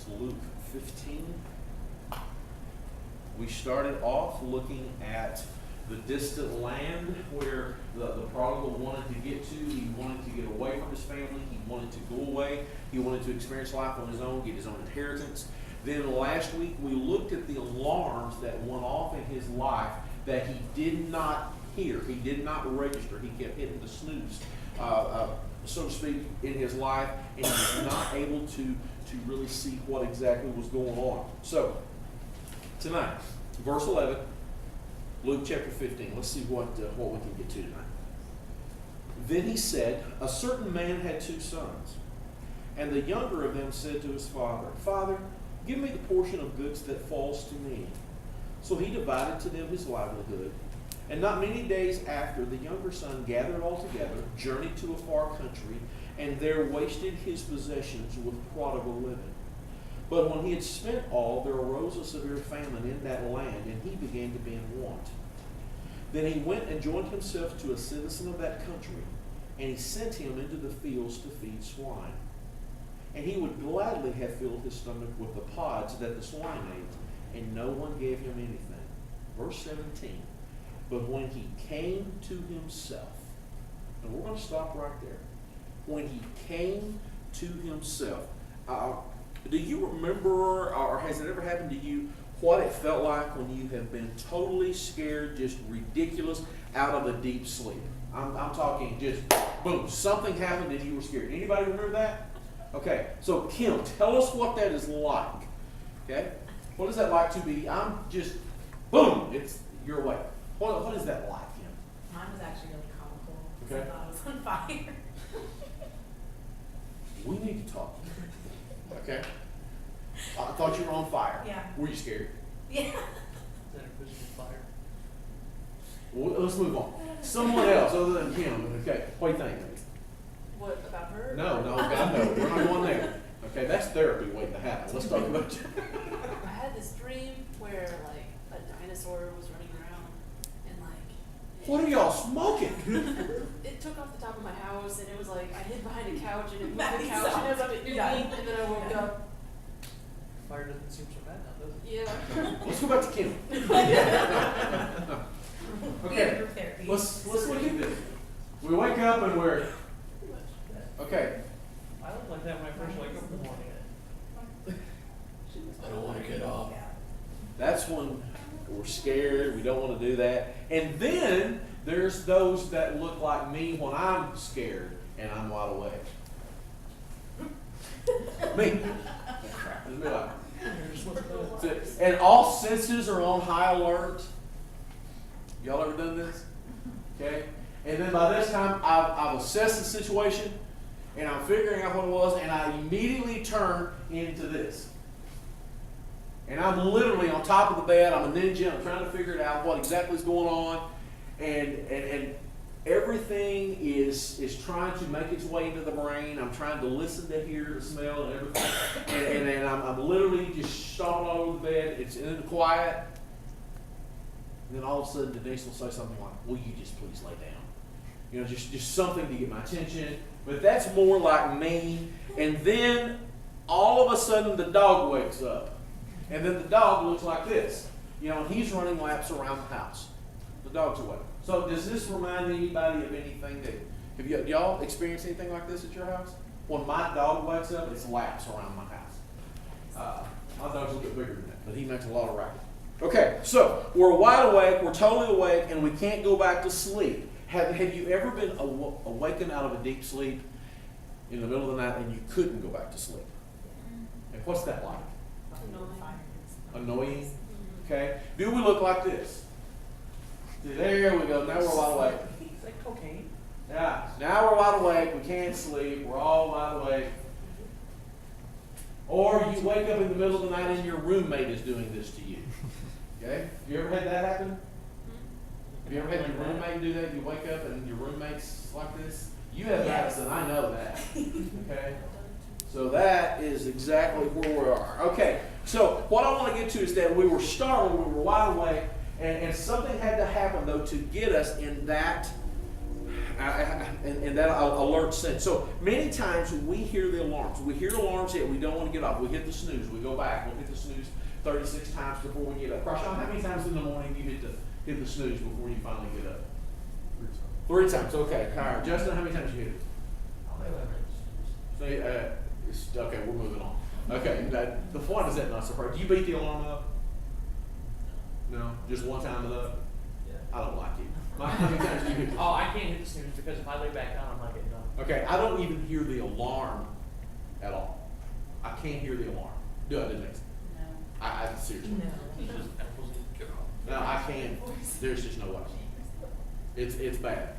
is Luke 15. We started off looking at the distant land where the prodigal wanted to get to. He wanted to get away from his family. He wanted to go away. He wanted to experience life on his own, get his own inheritance. Then last week we looked at the alarms that went off in his life that he did not hear. He did not register. He kept hitting the snooze, so to speak, in his life, and he was not able to really see what exactly was going on. So, tonight, verse 11, Luke chapter 15. Let's see what we can get to tonight. Then he said, a certain man had 2 sons, and the younger of them said to his father, Father, give me the portion of goods that falls to me. So he divided to them his livelihood. And not many days after, the younger son gathered all together, journeyed to a far country, and there wasted his possessions with prodigal living. But when he had spent all, there arose a severe famine in that land, and he began to be in want. Then he went and joined himself to a citizen of that country, and he sent him into the fields to feed swine. And he would gladly have filled his stomach with the pods that the swine ate, and no one gave him anything. Verse 17. But when he came to himself, and we're going to stop right there. When he came to himself, do you remember, or has it ever happened to you, what it felt like when you have been totally scared, just ridiculous, out of a deep sleep? I'm talking just, boom, something happened and you were scared. Anybody remember that? Okay, so Kim, tell us what that is like. Okay? What is that like to be, I'm just, boom, you're awake. What is that like, Kim? Mine was actually really comical. Okay. I thought I was on fire. We need to talk. Okay? I thought you were on fire. Yeah. Were you scared? Yeah. Is that a physical fire? Well, let's move on. Someone else other than Kim. Okay, what do you think? What, about her? No, God, no. We're not going there. Okay, that's therapy waiting to happen. Let's talk about you. I had this dream where, like, a dinosaur was running around and, like... What are y'all smoking? It took off the top of my house and it was like, I hid behind a couch and it moved the couch and it was up at me and then I woke up. Fire doesn't seem so bad now, does it? Yeah. Let's go back to Kim. Okay, let's look at this. We wake up and we're... Okay. I look like that when I first wake up in the morning. I don't want to get off. That's when we're scared. We don't want to do that. And then there's those that look like me when I'm scared and I'm wide awake. Me. Crap. It's me like, and all senses are on high alert. Y'all ever done this? Okay. And then by this time, I've assessed the situation and I'm figuring out what it was, and I immediately turn into this. And I'm literally on top of the bed. I'm a ninja. I'm trying to figure it out, what exactly is going on. And everything is trying to make its way into the brain. I'm trying to listen to hear, to smell, and everything. And I'm literally just stomping all over the bed. It's in the quiet. And then all of a sudden, Denise will say something like, will you just please lay down? You know, just something to get my attention. But that's more like me. And then all of a sudden, the dog wakes up. And then the dog looks like this. You know, and he's running laps around the house. The dog's awake. So does this remind anybody of anything that, y'all experienced anything like this at your house? When my dog wakes up, it's laps around my house. My dog's a little bit bigger than that, but he makes a lot of racket. Okay, so we're wide awake, we're totally awake, and we can't go back to sleep. Have you ever been awakened out of a deep sleep in the middle of the night and you couldn't go back to sleep? And what's that like? Annoying. Okay. Do we look like this? There we go. Now we're wide awake. It's like cocaine. Yeah. Now we're wide awake. We can't sleep. We're all wide awake. Or you wake up in the middle of the night and your roommate is doing this to you. Okay. Have you ever had that happen? Have you ever had your roommate do that? You wake up and your roommate's like this? You have Madison. I know that. Okay. So that is exactly where we are. Okay, so what I want to get to is that we were startled, we were wide awake, and something had to happen, though, to get us in that And that alert sends. So many times we hear the alarms. We hear alarms hit. We don't want to get up. We hit the snooze. We go back. We'll hit the snooze 36 times before we get up. Prashant, how many times in the morning you hit the snooze before you finally get up? 3 times. Okay. All right. Justin, how many times you hit it? Okay, we're moving on. Okay. The point is that not surprised. Do you beat the alarm up? No. Just one time it up? I don't like you. How many times do you hit it? Oh, I can't hit the snooze because if I lay back down, I'm not getting done. Okay, I don't even hear the alarm at all. I can't hear the alarm. Do I, Denise? No. I seriously. No, I can't. There's just no way. It's bad.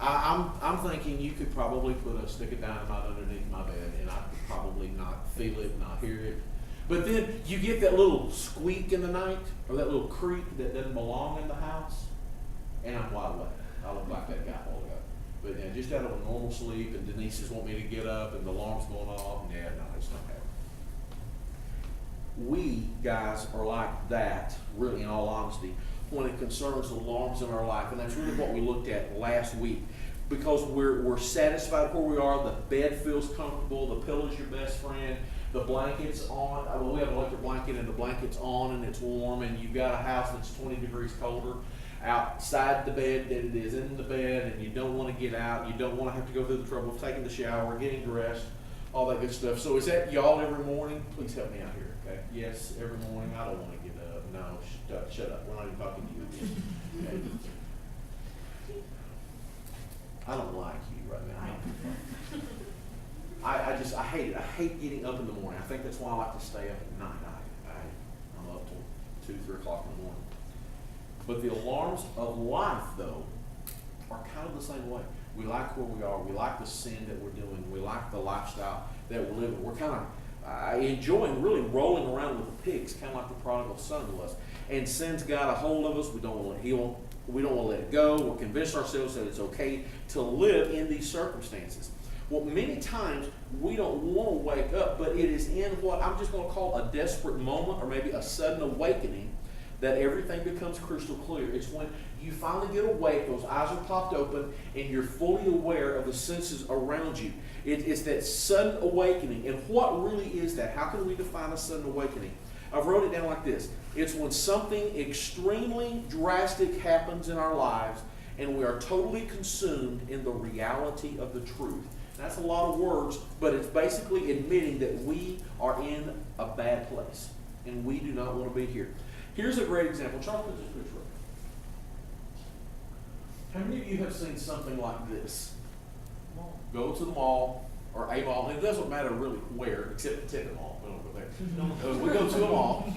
I'm thinking you could probably put a stick of dynamite underneath my bed, and I could probably not feel it, not hear it. But then you get that little squeak in the night, or that little creak that doesn't belong in the house, and I'm wide awake. I look like that guy a while ago. But yeah, just out of a normal sleep, and Denise just want me to get up, and the alarm's going off. Yeah, no, it's not happening. We guys are like that, really, in all honesty, when it concerns the alarms in our life, and that's really what we looked at last week. Because we're satisfied where we are, the bed feels comfortable, the pillow's your best friend, the blanket's on. Well, we have an electric blanket, and the blanket's on, and it's warm, and you've got a house that's 20 degrees colder outside the bed than it is in the bed, and you don't want to get out, you don't want to have to go through the trouble of taking the shower, getting dressed, all that good stuff. So is that y'all every morning? Please help me out here, okay? Yes, every morning. I don't want to get up. No, shut up. We're not even talking to you again. Okay? I don't like you right now. I hate it. I hate getting up in the morning. I think that's why I like to stay up at night. I'm up till 2, 3 o'clock in the morning. But the alarms of life, though, are kind of the same way. We like where we are. We like the sin that we're doing. We like the lifestyle that we're living. We're kind of enjoying really rolling around with the pigs, kind of like the prodigal son was. And sin's got a hold of us. We don't want to let it go. We're convinced ourselves that it's okay to live in these circumstances. Well, many times we don't want to wake up, but it is in what I'm just going to call a desperate moment, or maybe a sudden awakening, that everything becomes crystal clear. It's when you finally get awake, those eyes are popped open, and you're fully aware of the senses around you. It's that sudden awakening. And what really is that? How can we define a sudden awakening? I've wrote it down like this. It's when something extremely drastic happens in our lives, and we are totally consumed in the reality of the truth. That's a lot of words, but it's basically admitting that we are in a bad place, and we do not want to be here. Here's a great example. Charles, put this picture up. How many of you have seen something like this? Go to the mall, or a mall, and it doesn't matter really where, except the ticket mall. We don't go there. We go to a mall.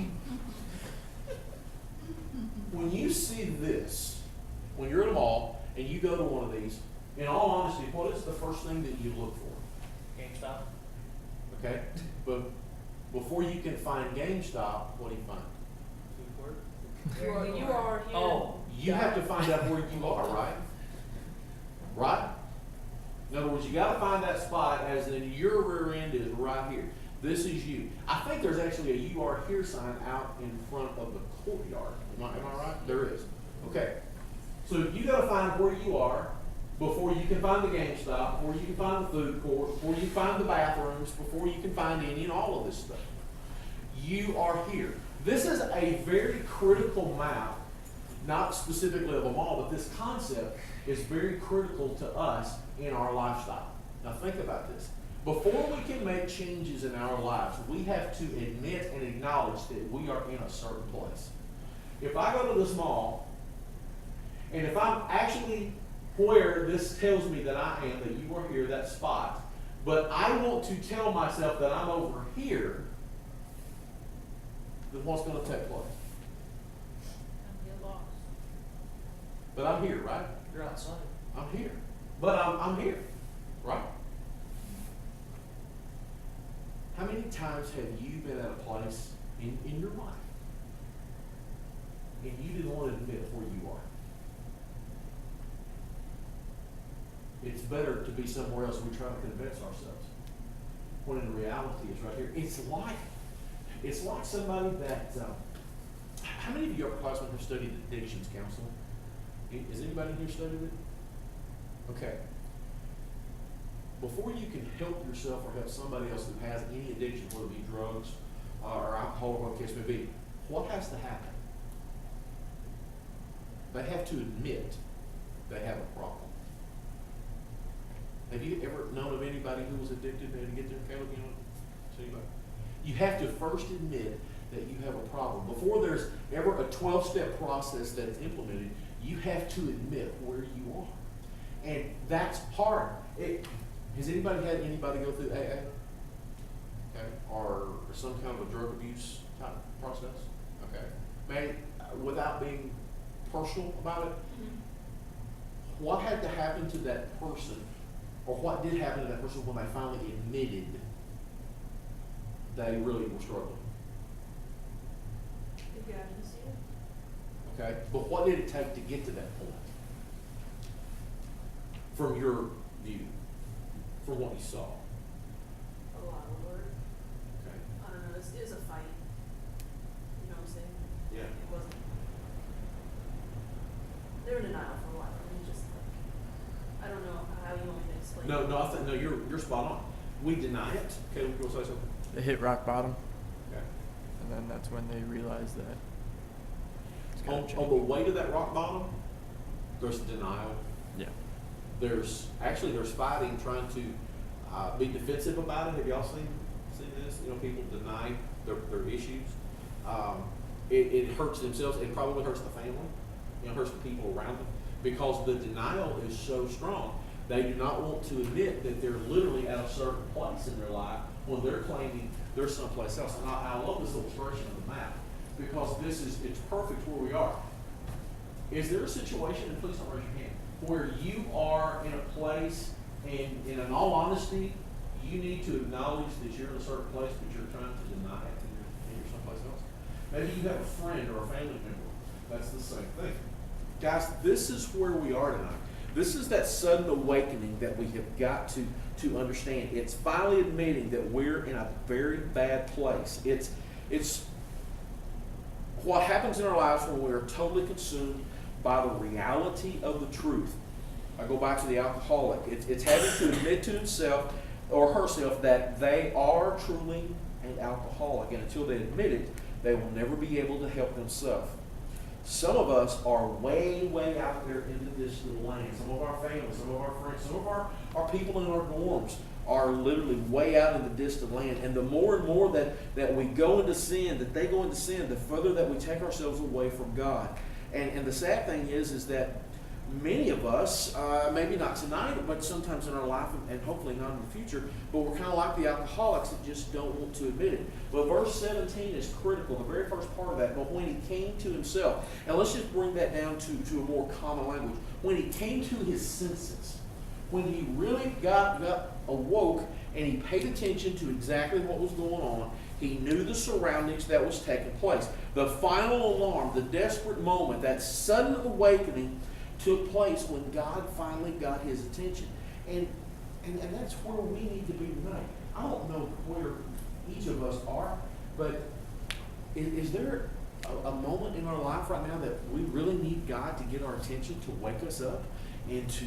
When you see this, when you're at a mall, and you go to one of these, in all honesty, what is the first thing that you look for? GameStop. Okay? But before you can find GameStop, what do you find? You are here. Oh. You have to find out where you are, right? Right? In other words, you got to find that spot, as in your rear end is right here. This is you. I think there's actually a "You Are Here" sign out in front of the courtyard. Am I right? There is. Okay. So you got to find where you are before you can find the GameStop, before you can find the food court, before you can find the bathrooms, before you can find any and all of this stuff. You are here. This is a very critical map, not specifically of a mall, but this concept is very critical to us in our lifestyle. Now think about this. Before we can make changes in our lives, we have to admit and acknowledge that we are in a certain place. If I go to this mall, and if I'm actually where this tells me that I am, that you are here, that spot, but I want to tell myself that I'm over here, then what's going to take place? Get lost. But I'm here, right? You're outside. I'm here. But I'm here, right? How many times have you been at a place in your life and you didn't want to admit where you are? It's better to be somewhere else. We try to convince ourselves, when in reality it's right here. It's like somebody that. How many of your upperclassmen have studied addictions counseling? Has anybody here studied it? Okay. Before you can help yourself or help somebody else who has any addiction, whether it be drugs or alcohol or what the case may be, what has to happen? They have to admit they have a problem. Have you ever known of anybody who was addicted and had to get there? Caleb, you know? So anybody? You have to first admit that you have a problem. Before there's ever a 12-step process that's implemented, you have to admit where you are. And that's hard. Has anybody had anybody go through AA? Okay. Or some kind of a drug abuse type process? Okay. Man, without being personal about it, what had to happen to that person, or what did happen to that person when they finally admitted they really were struggling? If God didn't see it. Okay? But what did it take to get to that point? From your view, from what you saw? A lot of work. Okay. I don't know, it was a fight. You know what I'm saying? Yeah. It wasn't. They were in denial for a while. I mean, just like, I don't know how you want me to explain. No, I think you're spot on. We deny it. Okay, you want to say something? They hit rock bottom, Okay. and then that's when they realized that it's gotta On the change. way to that rock bottom, there's denial. Yeah. There's fighting, trying to be defensive about it. Have y'all seen this? You know, people deny their issues. It hurts themselves. It probably hurts the family. You know, hurts the people around them, because the denial is so strong. They do not want to admit that they're literally at a certain place in their life when they're claiming they're someplace else. And I love this illustration of the map, because it's perfect where we are. Is there a situation, and please don't raise your hand, where you are in a place and in all honesty, you need to acknowledge that you're in a certain place, but you're trying to deny it and you're someplace else? Maybe you have a friend or a family member. That's the same thing. Guys, this is where we are tonight. This is that sudden awakening that we have got to understand. It's finally admitting that we're in a very bad place. It's what happens in our lives when we are totally consumed by the reality of the truth. I go back to the alcoholic. It's having to admit to himself or herself that they are truly an alcoholic. And until they admit it, they will never be able to help themselves. Some of us are way, way out there into this little lane. Some of our families, some of our friends, some of our people in our dorms are literally way out in the distant land. And the more and more that we go into sin, that they go into sin, the further that we take ourselves away from God. And the sad thing is that many of us, maybe not tonight, but sometimes in our life, and hopefully not in the future, but we're kind of like the alcoholics that just don't want to admit it. But verse 17 is critical, the very first part of that. But when he came to himself, and let's just bring that down to a more common language. When he came to his senses, when he really got awoke and he paid attention to exactly what was going on, he knew the surroundings that was taking place. The final alarm, the desperate moment, that sudden awakening took place when God finally got his attention. And that's where we need to be tonight. I don't know where each of us are, but is there a moment in our life right now that we really need God to get our attention, to wake us up, and to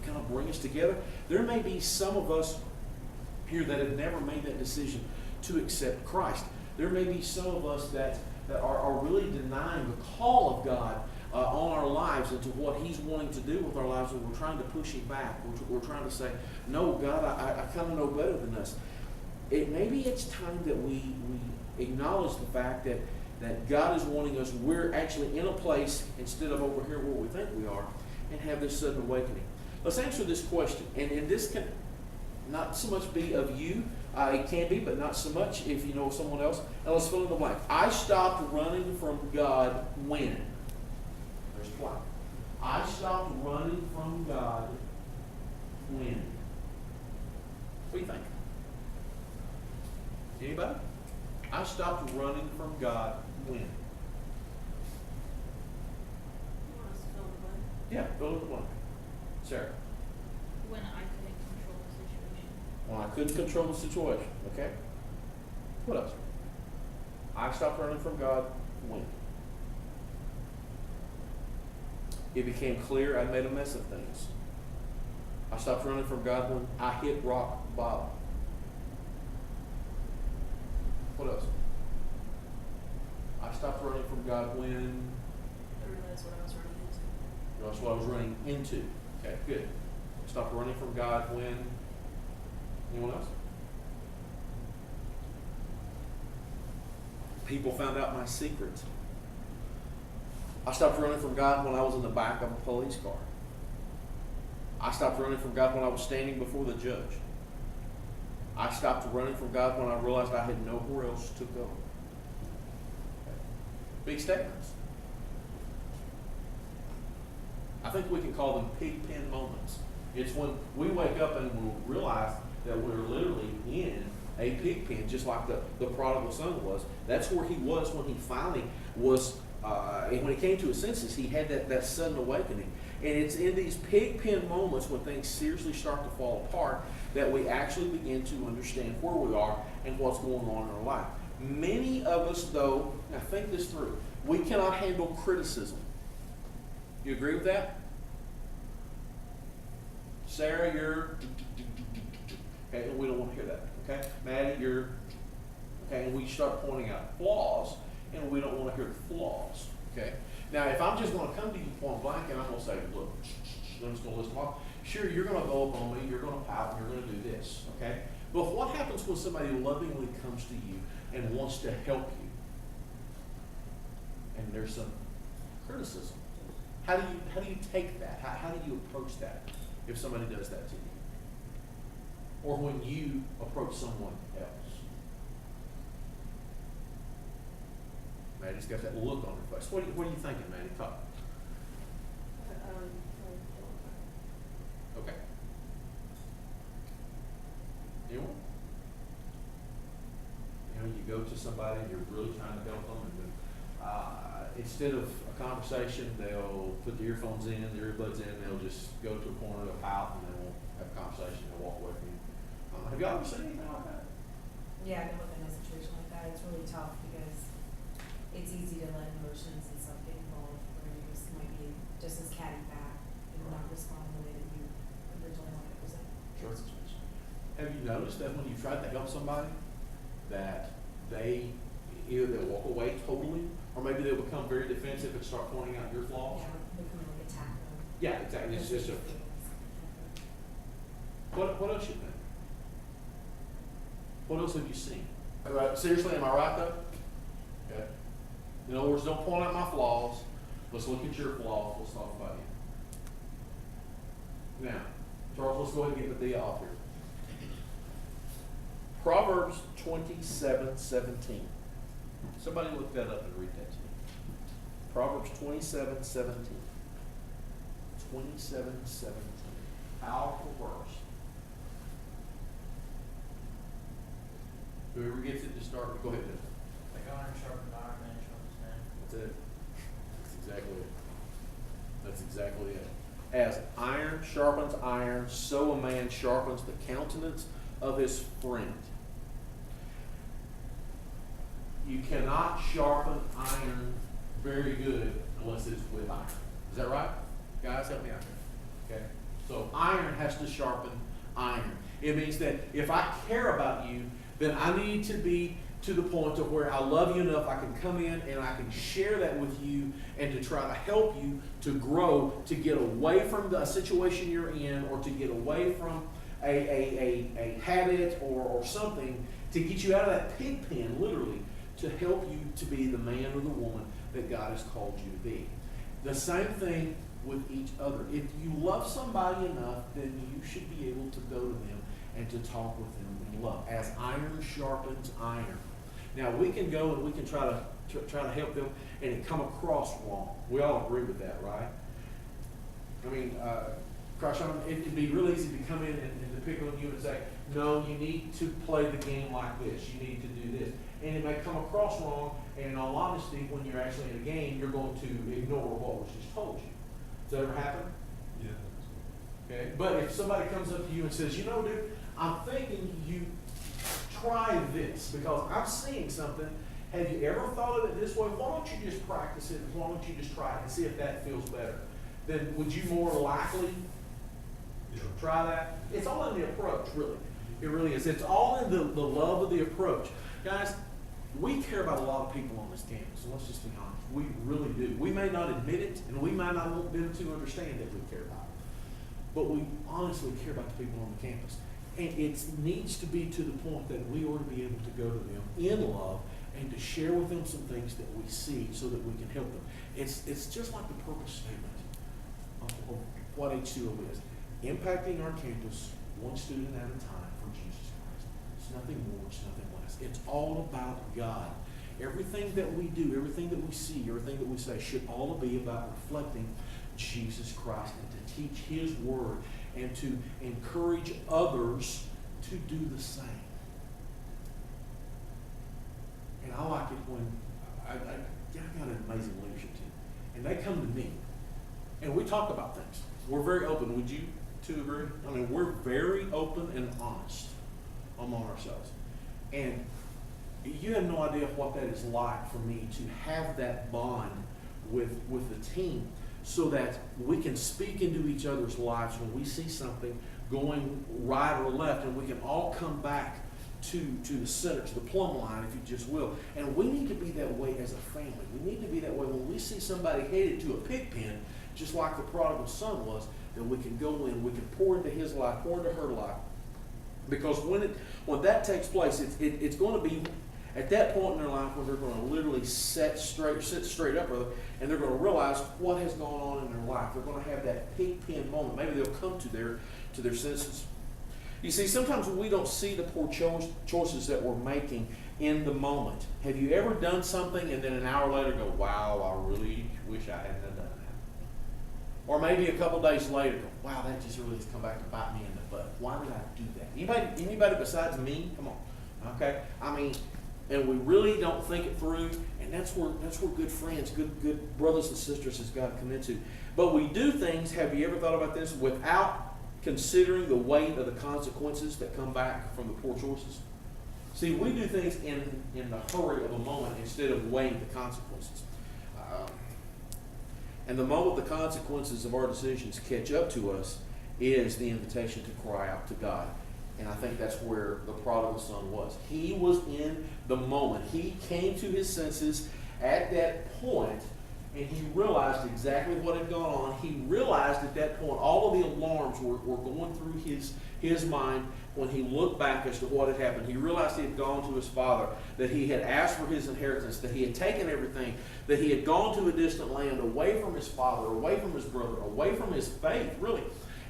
kind of bring us together? There may be some of us here that have never made that decision to accept Christ. There may be some of us that are really denying the call of God on our lives and to what he's wanting to do with our lives, and we're trying to push him back. We're trying to say, no, God, I kind of know better than us. Maybe it's time that we acknowledge the fact that God is wanting us, we're actually in a place instead of over here where we think we are, and have this sudden awakening. Let's answer this question, and this can not so much be of you, it can be, but not so much if you know someone else. And let's fill in the blank. I stopped running from God when? There's the blank. I stopped running from God when? What do you think? Anybody? I stopped running from God when? You want us to fill in the blank? Yeah, fill in the blank. Sarah. When I couldn't control the situation. When I couldn't control the situation. Okay? What else? I stopped running from God when? It became clear I made a mess of things. I stopped running from God when I hit rock bottom. What else? I stopped running from God when I realized what I was running into. that's what I was running into. Okay, good. I stopped running from God when anyone else? People found out my secrets. I stopped running from God when I was in the back of a police car. I stopped running from God when I was standing before the judge. I stopped running from God when I realized I had nowhere else to go. Big statements. I think we can call them pig pen moments. It's when we wake up and we realize that we're literally in a pig pen, just like the prodigal son was. That's where he was when he finally was, and when he came to his senses, he had that sudden awakening. And it's in these pig pen moments when things seriously start to fall apart that we actually begin to understand where we are and what's going on in our life. Many of us, though, now think this through, we cannot handle criticism. You agree with that? Sarah, you're, okay, and we don't want to hear that, okay? Maddie, you're, okay, and we start pointing out flaws, and we don't want to hear the flaws, okay? Now, if I'm just going to come to you point blank and I'm going to say, look, I'm just going to list them off. Sure, you're going to go up on me, you're going to pout, and you're going to do this, okay? But what happens when somebody lovingly comes to you and wants to help you? And there's some criticism. How do you take that? How do you approach that if somebody does that to you? Or when you approach someone else? Maddie's got that look on her face. What are you thinking, Maddie? Talk. Okay. Anyone? You know, you go to somebody and you're really trying to help them, and then, instead of a conversation, they'll put the earphones in, the earbuds in, and they'll just go to a corner, they'll pout, and they won't have a conversation, they'll walk away from you. Have y'all ever seen anything like that? Yeah, I've been in a situation like that. It's really tough because it's easy to let emotions and stuff get involved where you just might be just as catty back and not respond the way that you originally wanted to present Sure. the situation. Have you noticed that when you try to help somebody, that they either they'll walk away totally, or maybe they'll become very defensive and start pointing out your flaws? Yeah, become like attack them. Yeah, exactly. It's just a, what else you think? What else have you seen? Seriously, am I right though? Okay. In other words, don't point out my flaws. Let's look at your flaws. Let's talk about you. Now, Charles, let's go ahead and get the deal off here. Proverbs 27:17. Somebody look that up and read that to me. Proverbs 27:17. 27:17. Powerful verse. Whoever gets it to start, go ahead. Like iron sharpens iron, man sharpens man. That's it. That's exactly it. That's exactly it. As iron sharpens iron, so a man sharpens the countenance of his friend. You cannot sharpen iron very good unless it's with iron. Is that right? Guys, help me out here. Okay? So iron has to sharpen iron. It means that if I care about you, then I need to be to the point of where I love you enough I can come in and I can share that with you and to try to help you to grow, to get away from the situation you're in, or to get away from a habit or something, to get you out of that pig pen, literally, to help you to be the man or the woman that God has called you to be. The same thing with each other. If you love somebody enough, then you should be able to go to them and to talk with them in love, as iron sharpens iron. Now we can go and we can try to help them, and it come across wrong. We all agree with that, right? I mean, it'd be real easy to come in and to pick on you and say, no, you need to play the game like this. You need to do this. And it may come across wrong, and in all honesty, when you're actually in a game, you're going to ignore what was just told you. Does that ever happen? Yeah. Okay. But if somebody comes up to you and says, you know, dude, I'm thinking you try this because I'm seeing something. Have you ever thought of it this way? Why don't you just practice it? Why don't you just try it and see if that feels better? Then would you more likely Yeah. Try that. It's all in the approach, really. It really is. It's all in the love of the approach. Guys, we care about a lot of people on this campus. Let's just be honest. We really do. We may not admit it, and we might not want them to understand that we care about it. But we honestly care about the people on the campus. And it needs to be to the point that we ought to be able to go to them in love and to share with them some things that we see so that we can help them. It's just like the purpose statement of what H2O is. Impacting our campus one student at a time for Jesus Christ. It's nothing more, it's nothing less. It's all about God. Everything that we do, everything that we see, everything that we say should all be about reflecting Jesus Christ and to teach His Word and to encourage others to do the same. And I like it when I got an amazing leadership team. And they come to me and we talk about things. We're very open. Would you two agree? I mean, we're very open and honest among ourselves. And you have no idea what that is like for me to have that bond with the team so that we can speak into each other's lives when we see something going right or left, and we can all come back to the center, to the plumb line, if you just will. And we need to be that way as a family. We need to be that way when we see somebody headed to a pig pen, just like the prodigal son was, that we can go in, we can pour into his life, pour into her life. Because when that takes place, it's going to be at that point in their life when they're going to literally sit straight up, and they're going to realize what has gone on in their life. They're going to have that pig pen moment. Maybe they'll come to their senses. You see, sometimes we don't see the poor choices that we're making in the moment. Have you ever done something and then an hour later go, wow, I really wish I hadn't done that? Or maybe a couple days later go, wow, that just really has come back to bite me in the butt. Why did I do that? Anybody besides me? Come on. Okay? I mean, and we really don't think it through, and that's where good friends, good brothers and sisters has got to come into. But we do things, have you ever thought about this, without considering the weight of the consequences that come back from the poor choices? See, we do things in the hurry of a moment instead of weighing the consequences. And the moment the consequences of our decisions catch up to us is the invitation to cry out to God. And I think that's where the prodigal son was. He was in the moment. He came to his senses at that point, and he realized exactly what had gone on. He realized at that point all of the alarms were going through his mind when he looked back as to what had happened. He realized he had gone to his father, that he had asked for his inheritance, that he had taken everything, that he had gone to a distant land, away from his father, away from his brother, away from his faith, really.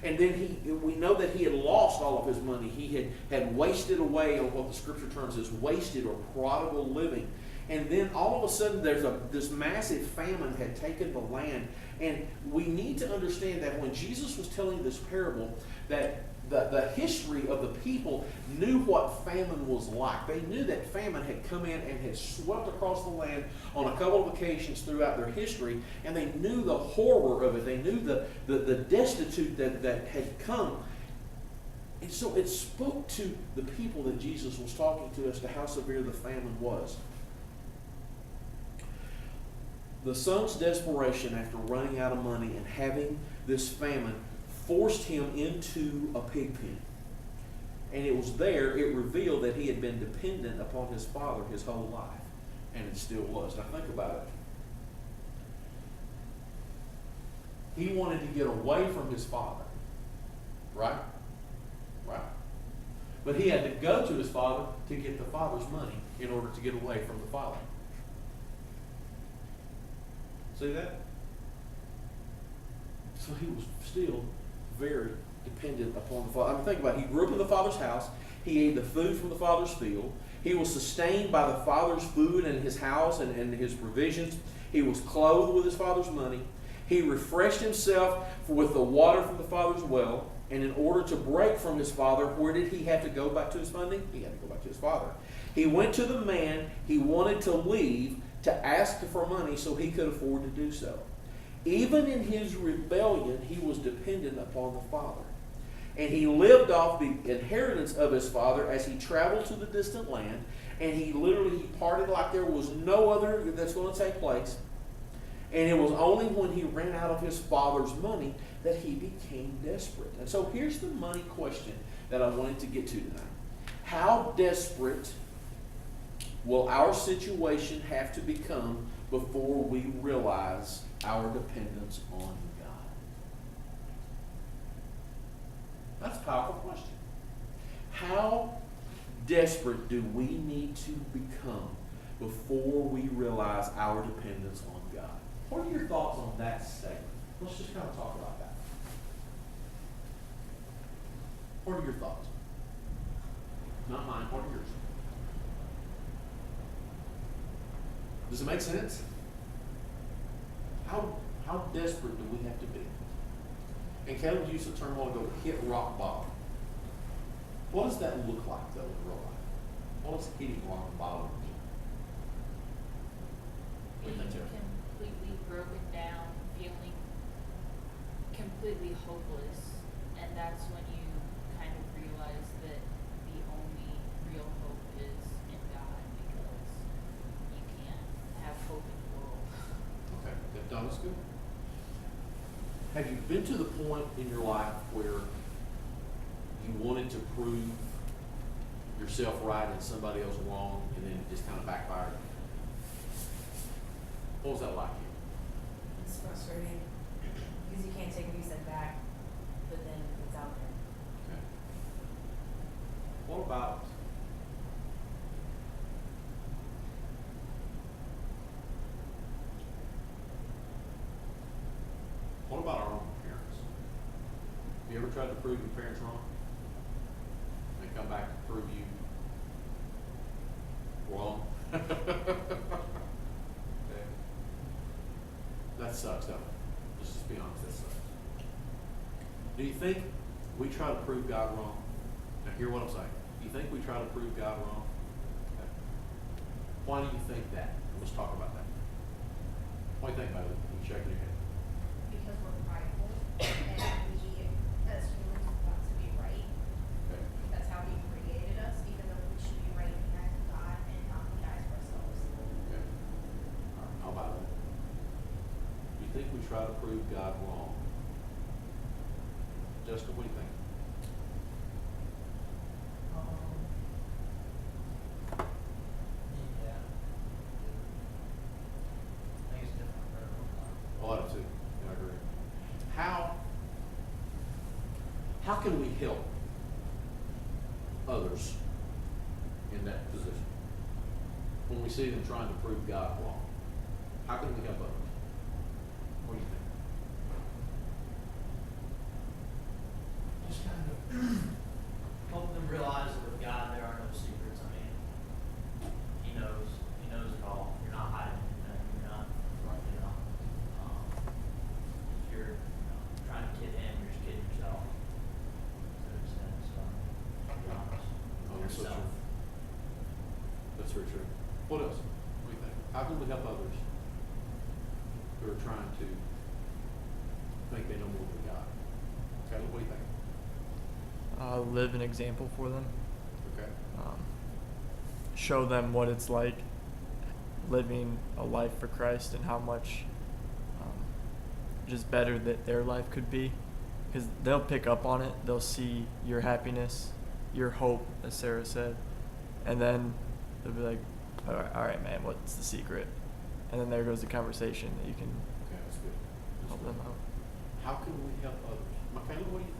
And then we know that he had lost all of his money. He had wasted away on what the scripture terms as wasted or prodigal living. And then all of a sudden this massive famine had taken the land. And we need to understand that when Jesus was telling this parable, that the history of the people knew what famine was like. They knew that famine had come in and had swept across the land on a couple of occasions throughout their history, and they knew the horror of it. They knew the destitute that had come. And so it spoke to the people that Jesus was talking to as to how severe the famine was. The son's desperation after running out of money and having this famine forced him into a pig pen. And it was there, it revealed that he had been dependent upon his father his whole life. And it still was. Now think about it. He wanted to get away from his father. Right? Right? But he had to go to his father to get the father's money in order to get away from the father. See that? So he was still very dependent upon the father. I mean, think about it. He grew up in the father's house. He ate the food from the father's field. He was sustained by the father's food and his house and his provisions. He was clothed with his father's money. He refreshed himself with the water from the father's well. And in order to break from his father, where did he have to go back to his funding? He had to go back to his father. He went to the man he wanted to leave to ask for money so he could afford to do so. Even in his rebellion, he was dependent upon the father. And he lived off the inheritance of his father as he traveled to the distant land. And he parted like there was no other that's going to take place. And it was only when he ran out of his father's money that he became desperate. And so here's the money question that I wanted to get to tonight. How desperate will our situation have to become before we realize our dependence on God? That's a powerful question. How desperate do we need to become before we realize our dependence on God? What are your thoughts on that statement? Let's just kind of talk about that. What are your thoughts? Not mine. What are yours? Does it make sense? How desperate do we have to be? And Caleb used the term a while ago, hit rock bottom. What does that look like, though, in real life? What does hitting rock bottom mean? What do you Being think, Sarah? completely broken down, feeling completely hopeless, and that's when you kind of realize that the only real hope is in God, because you can't have hope in the world. Okay, that done is good. Have you been to the point in your life where you wanted to prove yourself right and somebody else wrong, and then it just kind of backfired? What was that like? It's frustrating because you can't take a step back, but then it's out there. Okay. What about our own parents? Have you ever tried to prove your parents wrong? They come back to prove you wrong? Okay. That sucks, doesn't it? Let's just be honest, that sucks. Do you think we try to prove God wrong? Now hear what I'm saying. Do you think we try to prove God wrong? Okay. Why do you think that? Let's talk about that. What do you think about it? You shaking your head. Because we're prideful and we, as humans, want to be right. Okay. That's how He created us, even though we should be right in the eyes of God and not in the eyes of ourselves. Okay. All right. How about that? You think we try to prove God wrong? Justin, what do you think? Yeah. I think it's different for everyone. Oh, I do too. Yeah, I agree. How can we help others in that position? When we see them trying to prove God wrong, how can we help others? What do you think? Just kind of help them realize that with God there are no secrets. I mean, He knows it all. You're not hiding anything. You're not, you know, if you're trying to kid Him, you're just kidding yourself. To an extent, so be honest Oh, with that's so yourself. true. That's very true. What else? What do you think? How can we help others who are trying to think they know more than God? Okay, what do you think? Live an example for them. Okay. Show them what it's like living a life for Christ and how much just better that their life could be. Because they'll pick up on it. They'll see your happiness, your hope, as Sarah said. And then they'll be like, all right, man, what's the secret? And then there goes the conversation that you can Okay, that's good. That's help good. them out. How can we help others? Michaela, what do you think?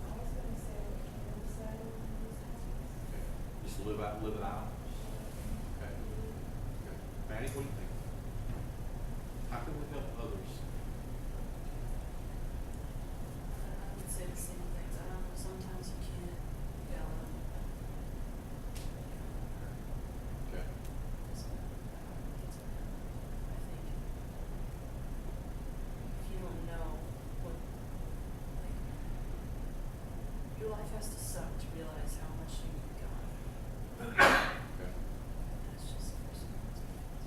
I was gonna say what Caleb said. Okay. Just live it out. Okay. Okay. Maddie, what do you think? How can we help others? I would say the same things. I don't know, sometimes you can't yell at them. Okay. So, I think if you don't know what, like, your life has to suck to realize how much you need God. Okay. That's just the first thing.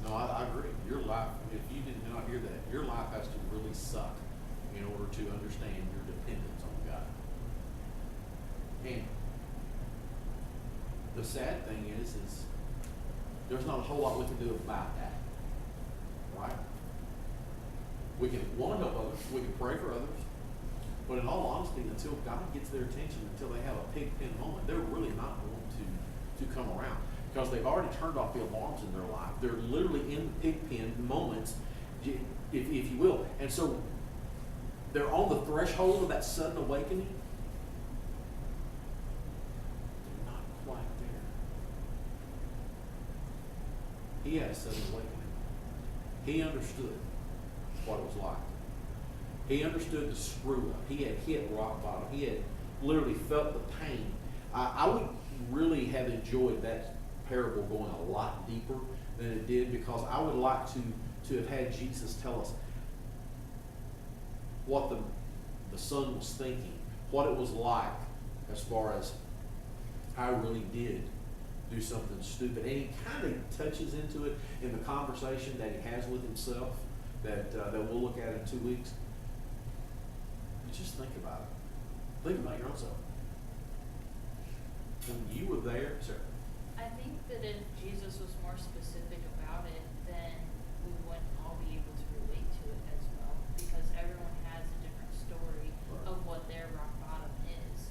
No, I agree. Your life, if you did not hear that, your life has to really suck in order to understand your dependence on God. And the sad thing is there's not a whole lot we can do about that. Right? We can want to help others, we can pray for others, but in all honesty, until God gets their attention, until they have a pig pen moment, they're really not going to come around, because they've already turned off the alarms in their life. They're literally in the pig pen moments, if you will. And so they're on the threshold of that sudden awakening. They're not quite there. He had a sudden awakening. He understood what it was like. He understood the screw up. He had hit rock bottom. He had literally felt the pain. I would really have enjoyed that parable going a lot deeper than it did, because I would like to have had Jesus tell us what the son was thinking, what it was like, as far as I really did do something stupid. And he kind of touches into it in the conversation that he has with himself that we'll look at in 2 weeks. But just think about it. Think about your own self. When you were there, sir. I think that if Jesus was more specific about it, then we wouldn't all be able to relate to it as well, because everyone has a different story Right. of what their rock bottom is.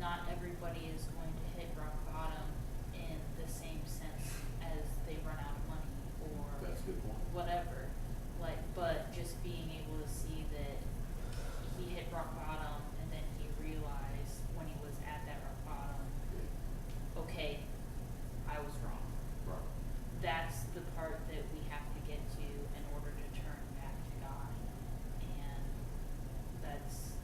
Not everybody is going to hit rock bottom in the same sense as they run out of money or That's a good point. whatever. Like, but just being able to see that he hit rock bottom, and then he realized when he was at that rock bottom, okay, I was wrong. Right. That's the part that we have to get to in order to turn back to God. And that's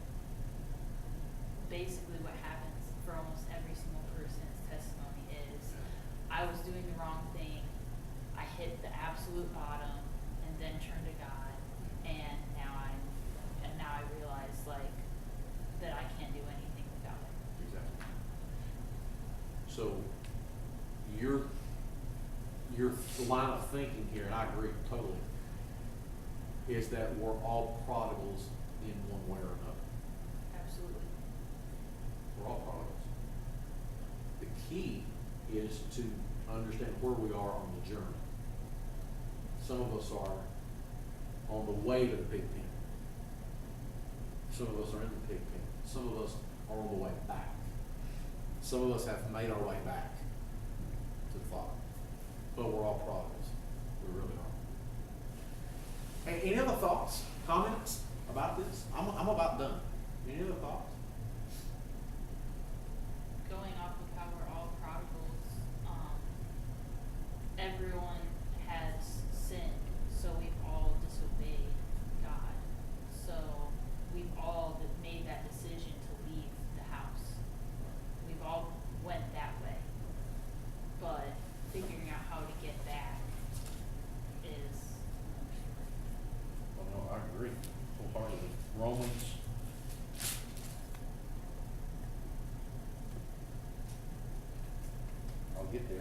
basically what happens for almost every single person's testimony is, I was doing the wrong thing, I hit the absolute bottom, and then turned to God, and now I realize, like, that I can't do anything without it. Exactly. So your line of thinking here, and I agree totally, is that we're all prodigals in one way or another. Absolutely. We're all prodigals. The key is to understand where we are on the journey. Some of us are on the way to the pig pen. Some of us are in the pig pen. Some of us are on the way back. Some of us have made our way back to the Father. But we're all prodigals. We really are. Any other thoughts, comments about this? I'm about done. Any other thoughts? Going off of how we're all prodigals, everyone has sinned, so we've all disobeyed God. So we've all made that decision to leave the house. We've all went that way. But figuring out how to get back is Well, no, I agree wholeheartedly. Romans. I'll get there.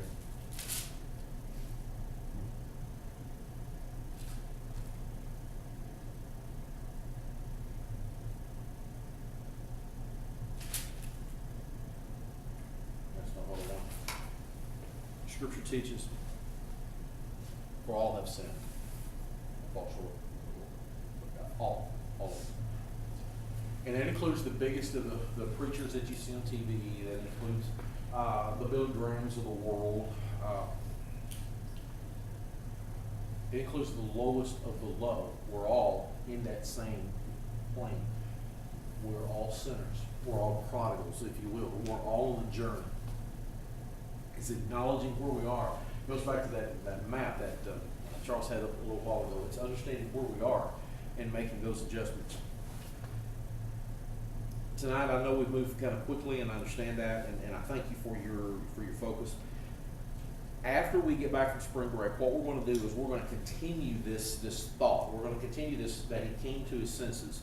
That's not what I want. Scripture teaches, for all have sinned, fall short of God. All of them. And that includes the biggest of the preachers that you see on TV. That includes the Billy Grahams of the world. It includes the lowest of the low. We're all in that same plane. We're all sinners. We're all prodigals, if you will. We're all on the journey. It's acknowledging where we are. It goes back to that map that Charles had a little while ago. It's understanding where we are and making those adjustments. Tonight, I know we've moved kind of quickly, and I understand that, and I thank you for your focus. After we get back from spring break, what we're going to do is we're going to continue this thought. We're going to continue this, that he came to his senses.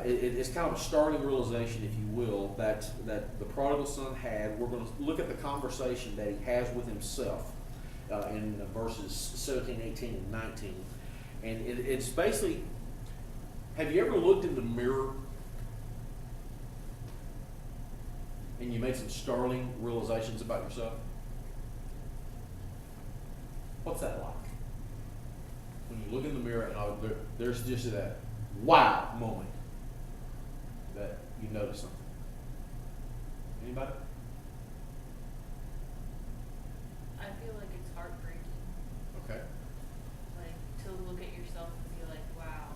It's kind of a starting realization, if you will, that the prodigal son had. We're going to look at the conversation that he has with himself in verses 17, 18, and 19. And it's basically, have you ever looked in the mirror and you made some startling realizations about yourself? What's that like? When you look in the mirror and there's just that wow moment that you notice something. Anybody? I feel like it's heartbreaking, Okay. like, to look at yourself and be like, wow,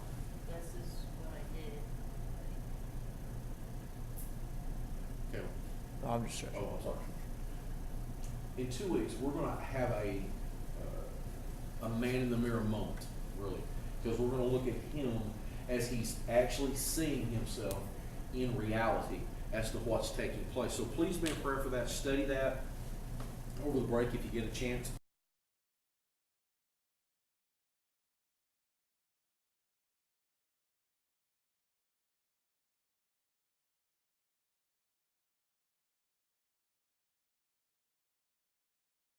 this is what I did. Okay. I'm just joking. Oh, I'm sorry. In 2 weeks, we're going to have a man in the mirror moment, really, because we're going to look at him as he's actually seeing himself in reality as to what's taking place. So please be in prayer for that. Study that over the break if you get a chance.